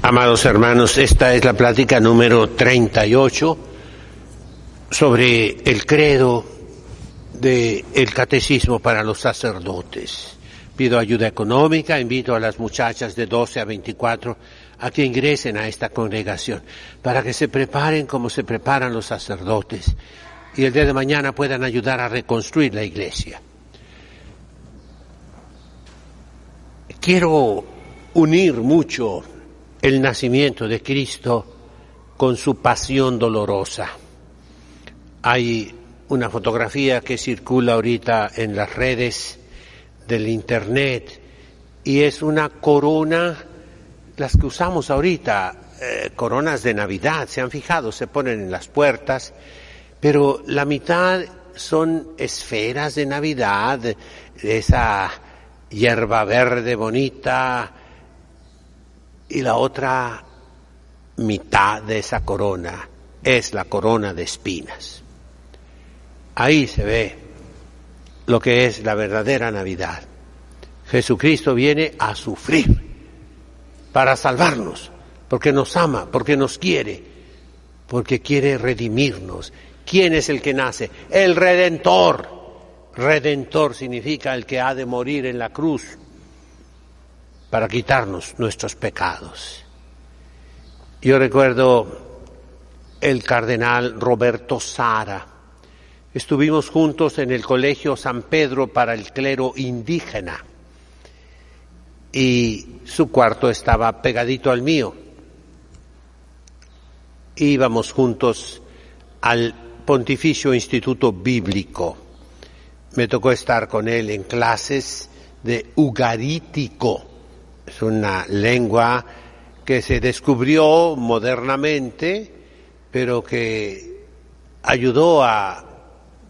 Amados hermanos, esta es la plática número 38 sobre el credo del catecismo para los sacerdotes. Pido ayuda económica, invito a las muchachas de 12 a 24 a que ingresen a esta congregación para que se preparen como se preparan los sacerdotes y el día de mañana puedan ayudar a reconstruir la iglesia. Quiero unir mucho el nacimiento de Cristo con su pasión dolorosa. Hay una fotografía que circula ahorita en las redes del internet y es una corona, las que usamos ahorita, coronas de Navidad, se han fijado, se ponen en las puertas, pero la mitad son esferas de Navidad, esa hierba verde bonita, y la otra mitad de esa corona es la corona de espinas. Ahí se ve lo que es la verdadera Navidad. Jesucristo viene a sufrir para salvarnos, porque nos ama, porque nos quiere, porque quiere redimirnos. ¿Quién es el que nace? El Redentor. Redentor significa el que ha de morir en la cruz para quitarnos nuestros pecados. Yo recuerdo el cardenal Roberto Sara. Estuvimos juntos en el Colegio San Pedro para el clero indígena y su cuarto estaba pegadito al mío. Íbamos juntos al Pontificio Instituto Bíblico. Me tocó estar con él en clases de ugarítico. Es una lengua que se descubrió modernamente, pero que ayudó a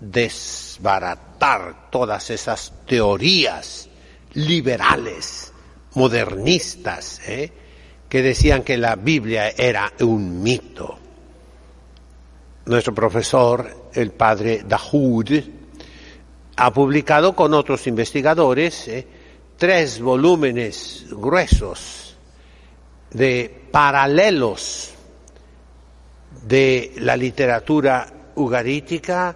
desbaratar todas esas teorías liberales, modernistas, que decían que la Biblia era un mito. Nuestro profesor, el padre Dahoud, ha publicado con otros investigadores 3 volúmenes gruesos de paralelos de la literatura ugarítica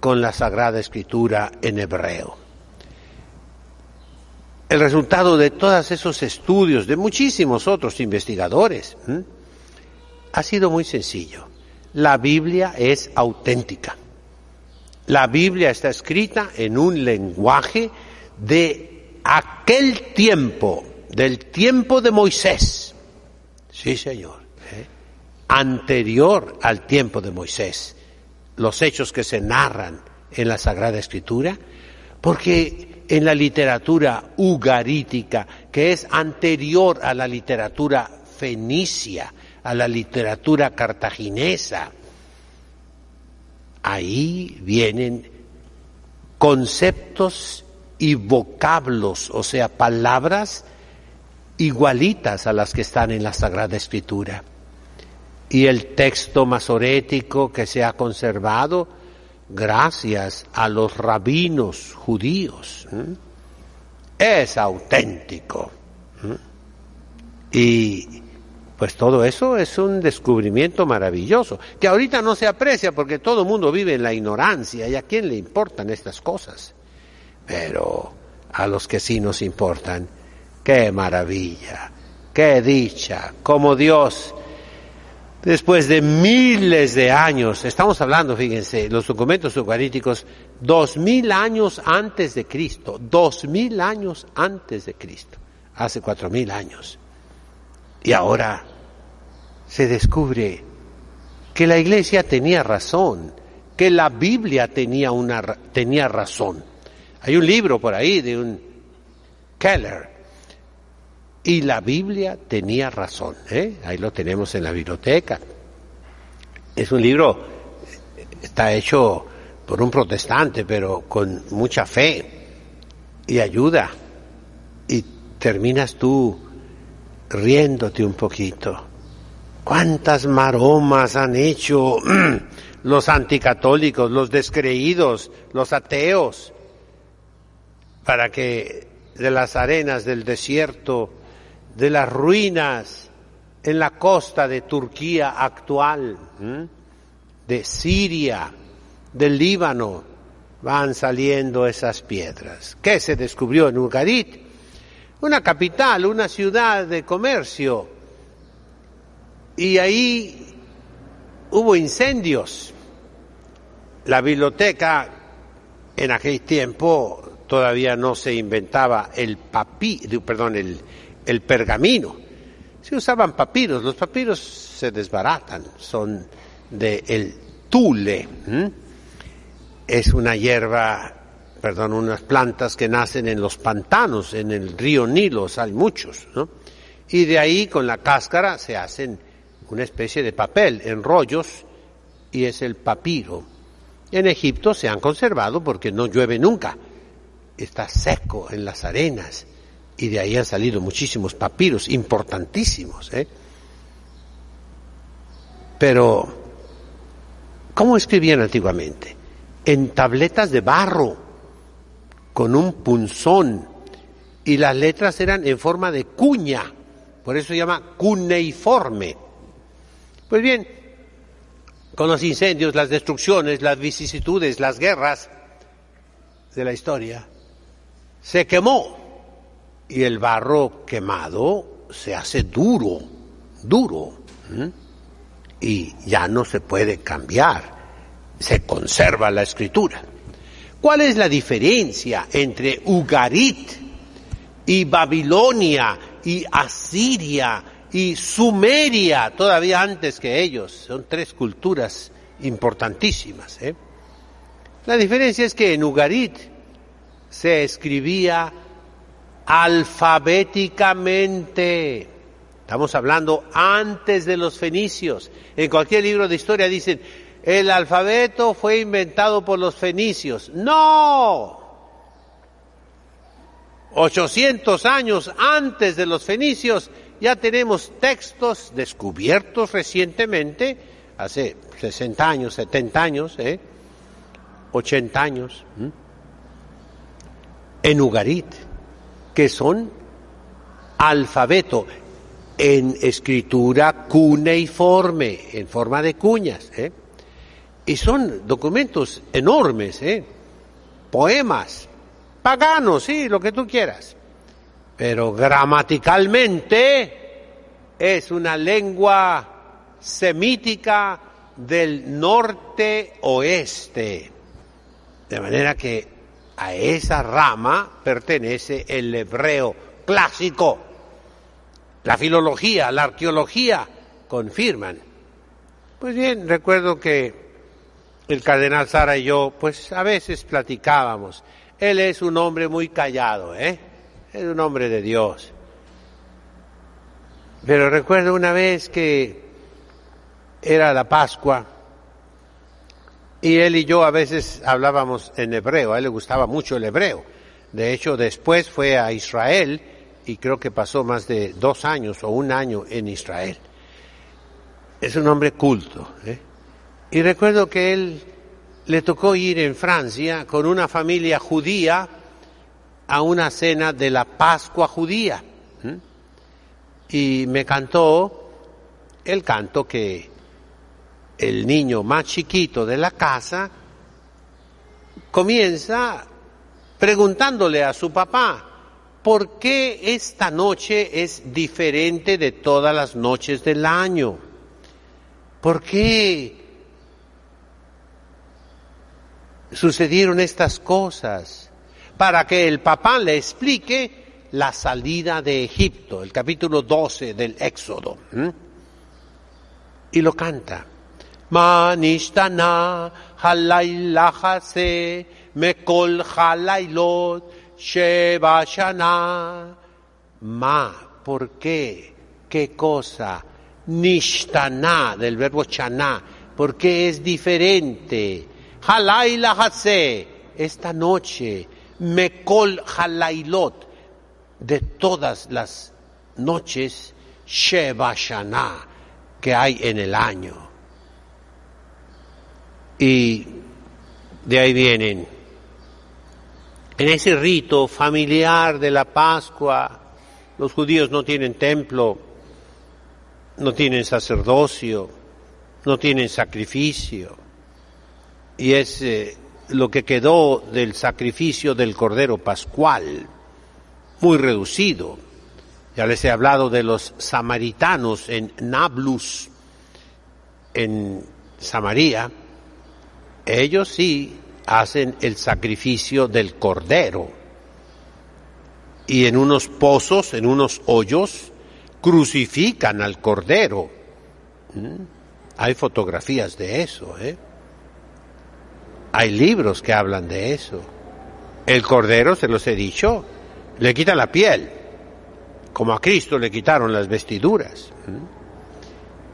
con la Sagrada Escritura en hebreo. El resultado de todos esos estudios, de muchísimos otros investigadores, ha sido muy sencillo. La Biblia es auténtica. La Biblia está escrita en un lenguaje de aquel tiempo, del tiempo de Moisés. Sí, señor. Anterior al tiempo de Moisés. Los hechos que se narran en la Sagrada Escritura, porque en la literatura ugarítica, que es anterior a la literatura fenicia, a la literatura cartaginesa, ahí vienen conceptos y vocablos, o sea, palabras igualitas a las que están en la Sagrada Escritura. Y el texto masorético que se ha conservado gracias a los rabinos judíos es auténtico. Y pues todo eso es un descubrimiento maravilloso, que ahorita no se aprecia porque todo el mundo vive en la ignorancia y a quién le importan estas cosas. Pero a los que sí nos importan, qué maravilla, qué dicha, como Dios, después de miles de años, estamos hablando, fíjense, los documentos ugaríticos, 2000 años antes de Cristo, 2000 años antes de Cristo, hace 4000 años. Y ahora se descubre que la Iglesia tenía razón, que la Biblia tenía razón. Hay un libro por ahí de un Keller y la Biblia tenía razón. Ahí lo tenemos en la biblioteca. Es un libro, está hecho por un protestante, pero con mucha fe y ayuda. Y terminas tú riéndote un poquito. ¿Cuántas maromas han hecho los anticatólicos, los descreídos, los ateos, para que de las arenas del desierto, de las ruinas en la costa de Turquía actual, de Siria, del Líbano, van saliendo esas piedras. ¿Qué se descubrió en Ugarit? Una capital, una ciudad de comercio, y ahí hubo incendios. La biblioteca, en aquel tiempo todavía no se inventaba el pergamino. Se usaban papiros. Los papiros se desbaratan, son del tule. Es una unas plantas que nacen en los pantanos, en el río Nilo, hay muchos, ¿no? Y de ahí con la cáscara se hacen una especie de papel en rollos, y es el papiro. En Egipto se han conservado porque no llueve nunca, está seco en las arenas, y de ahí han salido muchísimos papiros importantísimos, Pero, ¿cómo escribían antiguamente? En tabletas de barro, con un punzón, y las letras eran en forma de cuña, por eso se llama cuneiforme. Pues bien, con los incendios, las destrucciones, las vicisitudes, las guerras de la historia, se quemó, y el barro quemado se hace duro, y ya no se puede cambiar, se conserva la escritura. ¿Cuál es la diferencia entre Ugarit y Babilonia y Asiria y Sumeria, todavía antes que ellos? Son tres culturas importantísimas. La diferencia es que en Ugarit se escribía alfabéticamente. Estamos hablando antes de los fenicios. En cualquier libro de historia dicen, el alfabeto fue inventado por los fenicios. ¡No! 800 años antes de los fenicios ya tenemos textos descubiertos recientemente, hace 60 años, 70 años, 80 años, en Ugarit, que son alfabeto en escritura cuneiforme, en forma de cuñas, y son documentos enormes, poemas, paganos, sí, lo que tú quieras, pero gramaticalmente es una lengua semítica del norte-oeste, de manera que a esa rama pertenece el hebreo clásico. La filología, la arqueología confirman. Pues bien, recuerdo que el cardenal Sara y yo, pues a veces platicábamos. Él es un hombre muy callado, es un hombre de Dios. Pero recuerdo una vez que era la Pascua, y él y yo a veces hablábamos en hebreo. A él le gustaba mucho el hebreo. De hecho, después fue a Israel, y creo que pasó más de 2 años o 1 año en Israel. Es un hombre culto. Y recuerdo que él le tocó ir en Francia con una familia judía a una cena de la Pascua judía. Y me cantó el canto que el niño más chiquito de la casa comienza preguntándole a su papá, ¿por qué esta noche es diferente de todas las noches del año? ¿Por qué sucedieron estas cosas? Para que el papá le explique la salida de Egipto, el capítulo 12 del Éxodo. Y lo canta. Ma nishtana halayla hase mekol halaylot sheva shana. ¿Por qué? ¿Qué cosa? Nishtana, del verbo chaná. ¿Por qué es diferente? Halayla hase, esta noche. Mekol halaylot, de todas las noches sheva shana que hay en el año. Y de ahí vienen. En ese rito familiar de la Pascua, los judíos no tienen templo, no tienen sacerdocio, no tienen sacrificio. Y es lo que quedó del sacrificio del Cordero Pascual, muy reducido. Ya les he hablado de los samaritanos en Nablus, en Samaria. Ellos sí hacen el sacrificio del Cordero. Y en unos pozos, en unos hoyos, crucifican al Cordero. Hay fotografías de eso, Hay libros que hablan de eso. El Cordero, se los he dicho, le quita la piel, como a Cristo le quitaron las vestiduras.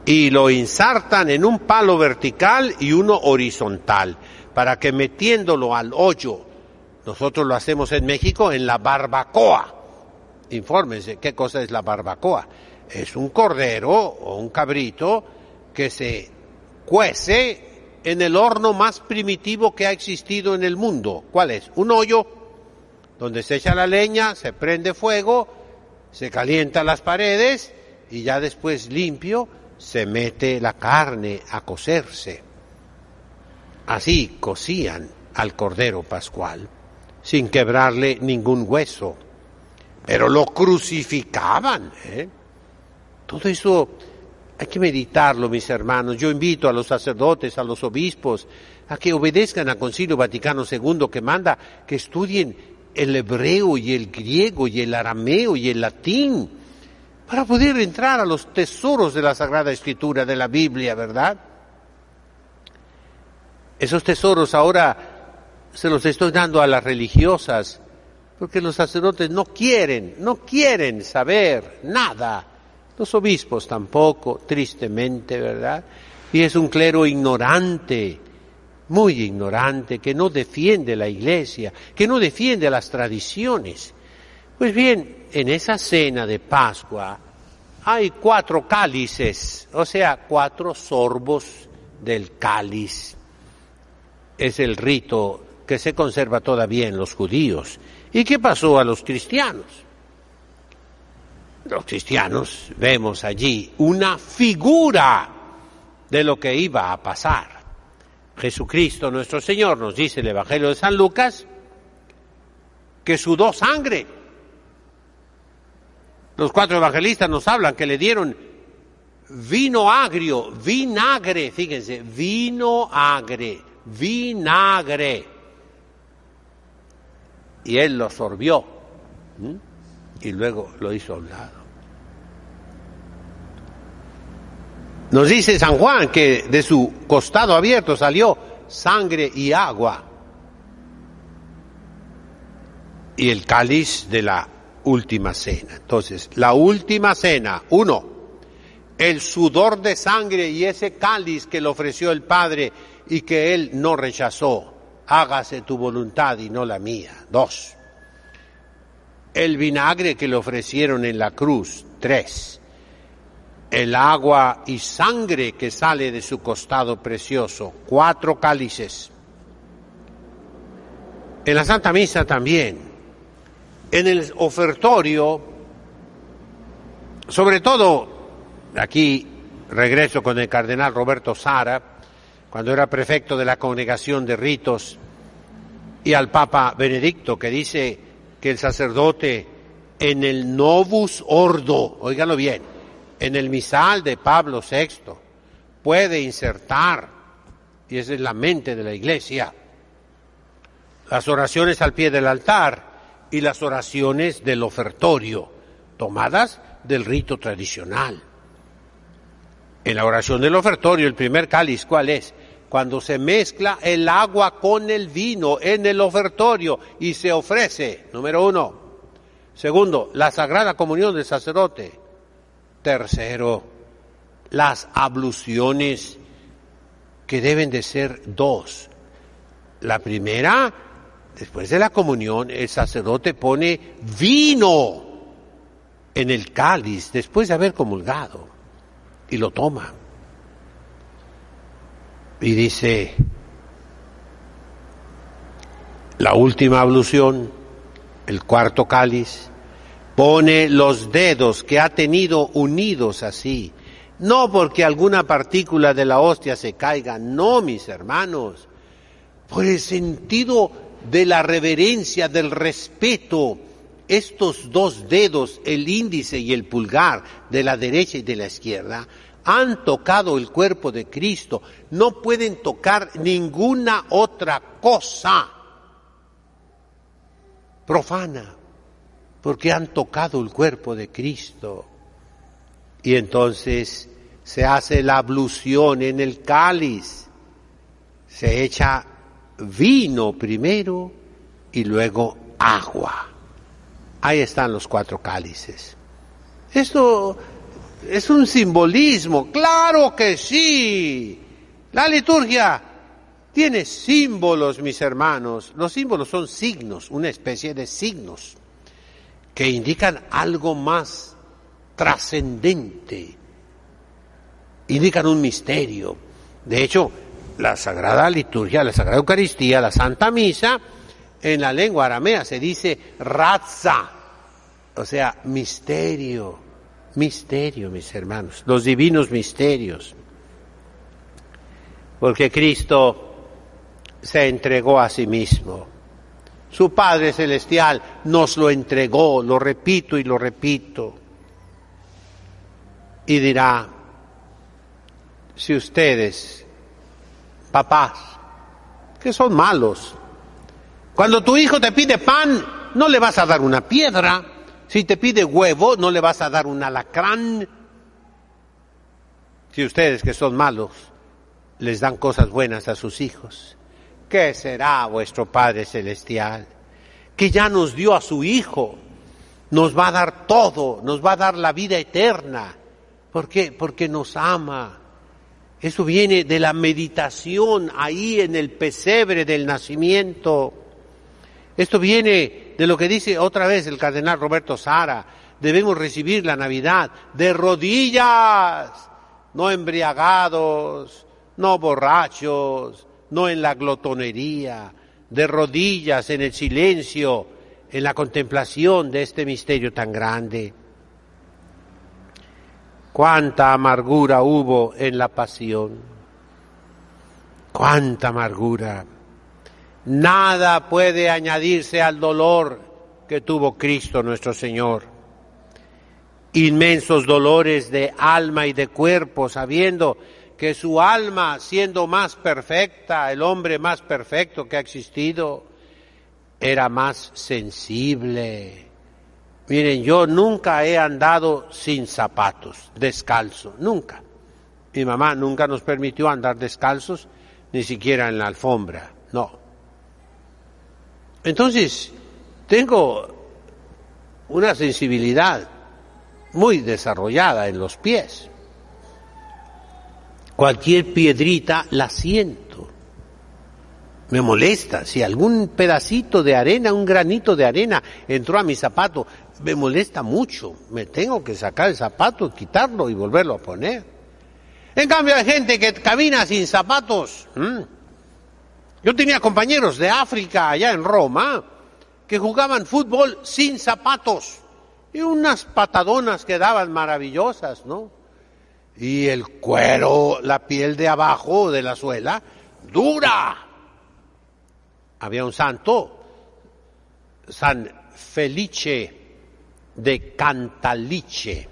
Y lo insertan en un palo vertical y uno horizontal, para que metiéndolo al hoyo, nosotros lo hacemos en México en la barbacoa. Infórmense, ¿qué cosa es la barbacoa? Es un cordero o un cabrito que se cuece en el horno más primitivo que ha existido en el mundo. ¿Cuál es? Un hoyo donde se echa la leña, se prende fuego, se calientan las paredes y ya después limpio se mete la carne a cocerse. Así cocían al Cordero Pascual, sin quebrarle ningún hueso. Pero lo crucificaban, Todo eso hay que meditarlo, mis hermanos. Yo invito a los sacerdotes, a los obispos, a que obedezcan al Concilio Vaticano II, que manda que estudien el hebreo y el griego y el arameo y el latín, para poder entrar a los tesoros de la Sagrada Escritura, de la Biblia, ¿verdad? Esos tesoros ahora se los estoy dando a las religiosas, porque los sacerdotes no quieren saber nada. Los obispos tampoco, tristemente, ¿verdad? Y es un clero ignorante, muy ignorante, que no defiende la Iglesia, que no defiende las tradiciones. Pues bien, en esa cena de Pascua hay 4 cálices, o sea, 4 sorbos del cáliz. Es el rito que se conserva todavía en los judíos. ¿Y qué pasó a los cristianos? Los cristianos vemos allí una figura de lo que iba a pasar. Jesucristo nuestro Señor, nos dice el Evangelio de San Lucas, que sudó sangre. Los 4 evangelistas nos hablan que le dieron vino agrio, vinagre, fíjense, vino agre, vinagre. Y él lo sorbió y luego lo hizo a un lado. Nos dice San Juan que de su costado abierto salió sangre y agua. Y el cáliz de la última cena. Entonces, la última cena, 1, el sudor de sangre y ese cáliz que le ofreció el Padre y que él no rechazó. Hágase tu voluntad y no la mía. 2, el vinagre que le ofrecieron en la cruz. 3, el agua y sangre que sale de su costado precioso. 4 cálices. En la Santa Misa también. En el ofertorio, sobre todo, aquí regreso con el cardenal Roberto Sara, cuando era prefecto de la Congregación de Ritos, y al Papa Benedicto, que dice que el sacerdote en el Novus Ordo, óigalo bien, en el misal de Pablo VI, puede insertar, y esa es la mente de la Iglesia, las oraciones al pie del altar y las oraciones del ofertorio, tomadas del rito tradicional. En la oración del ofertorio, el primer cáliz, ¿cuál es? Cuando se mezcla el agua con el vino en el ofertorio y se ofrece, número 1. Segundo, la Sagrada Comunión del sacerdote. Tercero, las abluciones, que deben de ser 2. La primera, después de la comunión, el sacerdote pone vino en el cáliz, después de haber comulgado, y lo toma. Y dice, la última ablución, el 4 cáliz, pone los dedos que ha tenido unidos así, no porque alguna partícula de la hostia se caiga, no, mis hermanos, por el sentido de la reverencia, del respeto. Estos dos dedos, el índice y el pulgar, de la derecha y de la izquierda, han tocado el cuerpo de Cristo. No pueden tocar ninguna otra cosa profana, porque han tocado el cuerpo de Cristo. Y entonces se hace la ablución en el cáliz, se echa vino primero y luego agua. Ahí están los 4 cálices. Esto es un simbolismo, claro que sí. La liturgia tiene símbolos, mis hermanos. Los símbolos son signos, una especie de signos que indican algo más trascendente, indican un misterio. De hecho, la Sagrada Liturgia, la Sagrada Eucaristía, la Santa Misa, en la lengua aramea se dice razza, o sea, misterio, misterio, mis hermanos, los divinos misterios. Porque Cristo se entregó a sí mismo. Su Padre Celestial nos lo entregó, lo repito y lo repito. Y dirá, si ustedes, papás, que son malos, cuando tu hijo te pide pan, no le vas a dar una piedra. Si te pide huevo, no le vas a dar un alacrán. Si ustedes, que son malos, les dan cosas buenas a sus hijos, ¿qué será vuestro Padre Celestial? Que ya nos dio a su Hijo, nos va a dar todo, nos va a dar la vida eterna. ¿Por qué? Porque nos ama. Eso viene de la meditación ahí en el pesebre del nacimiento. Esto viene de lo que dice otra vez el cardenal Roberto Sara. Debemos recibir la Navidad de rodillas, no embriagados, no borrachos, no en la glotonería, de rodillas en el silencio, en la contemplación de este misterio tan grande. Cuánta amargura hubo en la pasión, cuánta amargura. Nada puede añadirse al dolor que tuvo Cristo nuestro Señor. Inmensos dolores de alma y de cuerpo, sabiendo que su alma, siendo más perfecta, el hombre más perfecto que ha existido, era más sensible. Miren, yo nunca he andado sin zapatos, descalzo, nunca. Mi mamá nunca nos permitió andar descalzos, ni siquiera en la alfombra, no. Entonces, tengo una sensibilidad muy desarrollada en los pies. Cualquier piedrita la siento. Me molesta. Si algún pedacito de arena, un granito de arena entró a mi zapato, me molesta mucho. Me tengo que sacar el zapato, quitarlo y volverlo a poner. En cambio hay gente que camina sin zapatos. Yo tenía compañeros de África, allá en Roma, que jugaban fútbol sin zapatos. Y unas patadonas que daban maravillosas, ¿no? Y el cuero, la piel de abajo de la suela, dura. Había un santo, San Felice de Cantalice,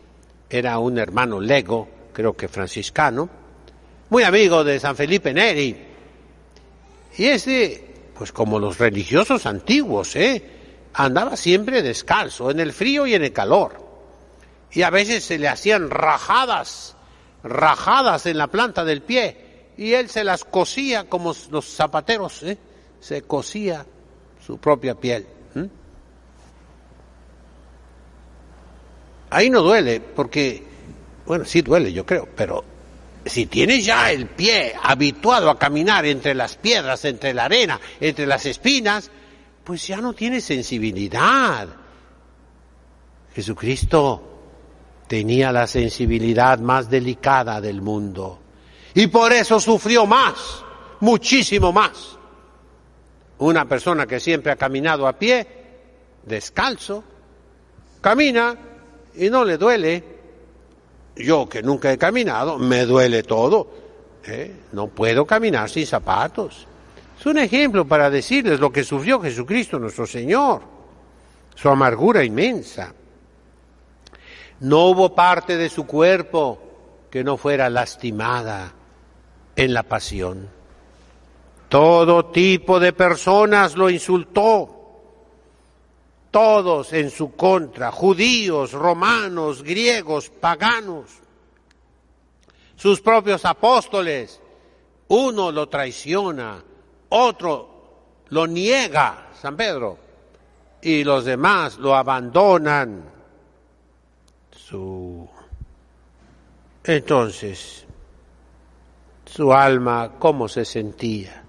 era un hermano lego, creo que franciscano, muy amigo de San Felipe Neri. Y ese, pues como los religiosos antiguos, andaba siempre descalzo, en el frío y en el calor. Y a veces se le hacían rajadas en la planta del pie, y él se las cosía como los zapateros, se cosía su propia piel. Ahí no duele, porque, bueno, sí duele yo creo, pero si tienes ya el pie habituado a caminar entre las piedras, entre la arena, entre las espinas, pues ya no tiene sensibilidad. Jesucristo tenía la sensibilidad más delicada del mundo y por eso sufrió más, muchísimo más. Una persona que siempre ha caminado a pie, descalzo, camina y no le duele. Yo que nunca he caminado, me duele todo. No puedo caminar sin zapatos. Es un ejemplo para decirles lo que sufrió Jesucristo nuestro Señor, su amargura inmensa. No hubo parte de su cuerpo que no fuera lastimada en la pasión. Todo tipo de personas lo insultó, todos en su contra, judíos, romanos, griegos, paganos, sus propios apóstoles. Uno lo traiciona, otro lo niega, San Pedro, y los demás lo abandonan. Entonces, su alma, ¿cómo se sentía?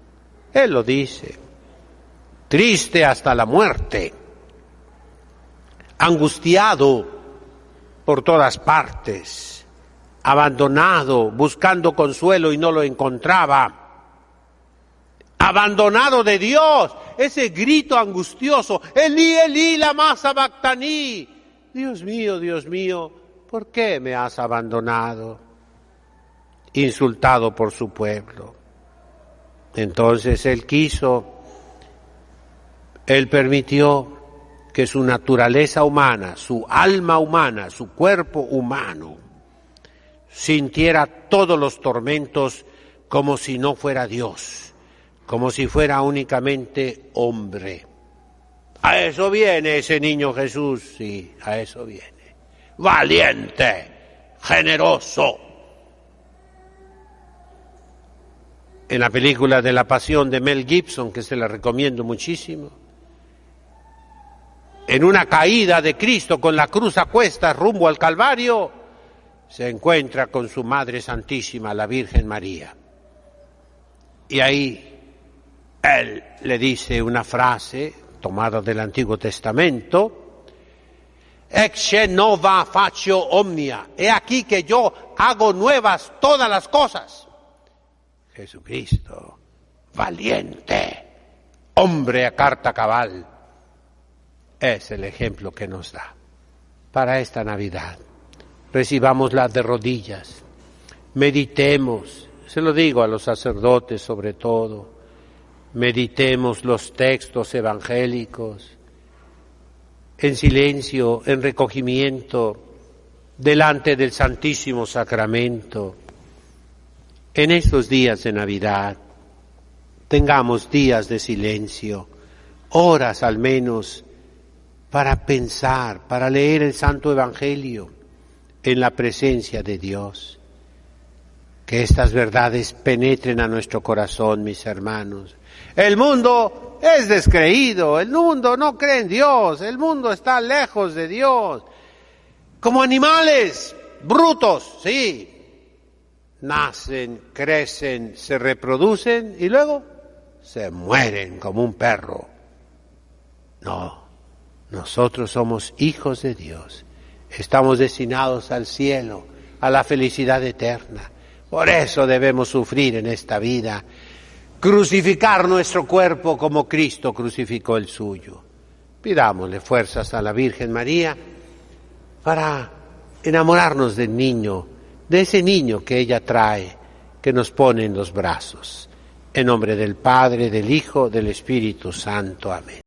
Él lo dice, triste hasta la muerte, angustiado por todas partes, abandonado, buscando consuelo y no lo encontraba, abandonado de Dios, ese grito angustioso, Elí, Elí, lama sabactaní, Dios mío, ¿por qué me has abandonado? Insultado por su pueblo. Entonces él permitió que su naturaleza humana, su alma humana, su cuerpo humano, sintiera todos los tormentos como si no fuera Dios, como si fuera únicamente hombre. A eso viene ese niño Jesús, sí, a eso viene. Valiente, generoso. En la película de La Pasión de Mel Gibson, que se la recomiendo muchísimo, en una caída de Cristo con la cruz a cuestas rumbo al Calvario, se encuentra con su Madre Santísima, la Virgen María. Y ahí él le dice una frase tomada del Antiguo Testamento, Ecce nova faccio omnia, he aquí que yo hago nuevas todas las cosas. Jesucristo, valiente, hombre a carta cabal, es el ejemplo que nos da para esta Navidad. Recibámosla de rodillas, meditemos, se lo digo a los sacerdotes sobre todo, meditemos los textos evangélicos en silencio, en recogimiento, delante del Santísimo Sacramento. En estos días de Navidad, tengamos días de silencio, horas al menos, para pensar, para leer el Santo Evangelio en la presencia de Dios. Que estas verdades penetren a nuestro corazón, mis hermanos. El mundo es descreído, el mundo no cree en Dios, el mundo está lejos de Dios. Como animales brutos, sí. Nacen, crecen, se reproducen y luego se mueren como un perro. No, nosotros somos hijos de Dios. Estamos destinados al cielo, a la felicidad eterna. Por eso debemos sufrir en esta vida, crucificar nuestro cuerpo como Cristo crucificó el suyo. Pidámosle fuerzas a la Virgen María para enamorarnos del niño, de ese niño que ella trae, que nos pone en los brazos. En nombre del Padre, del Hijo, del Espíritu Santo. Amén.